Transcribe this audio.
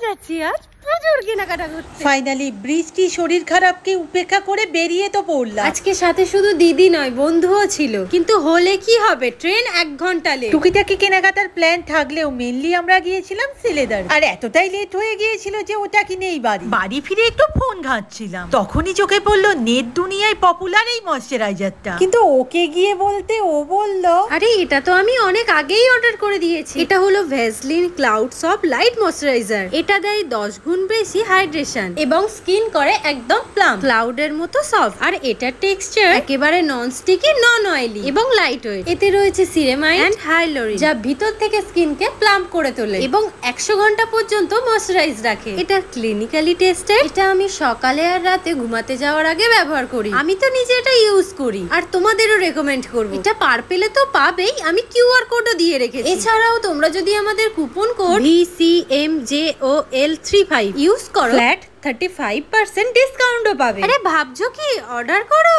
যাচ্ছি আজ প্রচুর কেনাকাটা করতে। ফাইনালি বৃষ্টি শরীর খারাপকে উপেক্ষা করে বেরিয়ে তো পড়লাম। আজকে সাথে শুধু দিদি নয় বন্ধুও ছিল, কিন্তু হলে কি হবে, ট্রেন 1 ঘন্টা লেট। টুকিটাকি কেনাকাটার প্ল্যান থাকলেও মেনলি আমরা গিয়েছিলাম সিলেদার। আর এতটাই লেট হয়ে গিয়েছিল যে ওটা কিনেই বাড়ি ফিরে একটু ফোন ঘাঁটছিলাম, তখনই চোখে পড়লো নেট দুনিয়ায় পপুলার এই ময়শ্চারাইজারটা। কিন্তু ওকে গিয়ে বলতে ও বলল, আরে এটা তো আমি অনেক আগেই অর্ডার করে দিয়েছি। এটা হলো Vaseline cloud soft light moisturiser. এটা দেয় 10 গুণ বেশি হাইড্রেশন এবং স্কিন করে একদম প্লাম ক্লাউডের মতো সফট। আর এটার টেক্সচার একেবারে নন স্টিকি, নন অয়েলি এবং লাইট ওয়েট। এতে রয়েছে সিরামাইড এন্ড হাইলোরিন, যা ভিতর থেকে স্কিনকে প্লাম করে তোলে এবং 100 ঘন্টা পর্যন্ত ময়শ্চারাইজ রাখে। এটা ক্লিনিক্যালি টেস্টেড। এটা আমি সকালে আর রাতে ঘুমাতে যাওয়ার আগে ব্যবহার করি। আমি তো নিজে এটা ইউজ করি আর তোমাদেরও রেকমেন্ড করব। এটা পার পেলে তো পাবেই, আমি কিউআর কোডও দিয়ে রেখেছি। এছাড়াও তোমরা যদি আমাদের কুপন কোড VCMJOL35 ইউজ করো, ফ্ল্যাট 35% ডিসকাউন্টও পাবে। আরে ভাবছো কি, অর্ডার করো।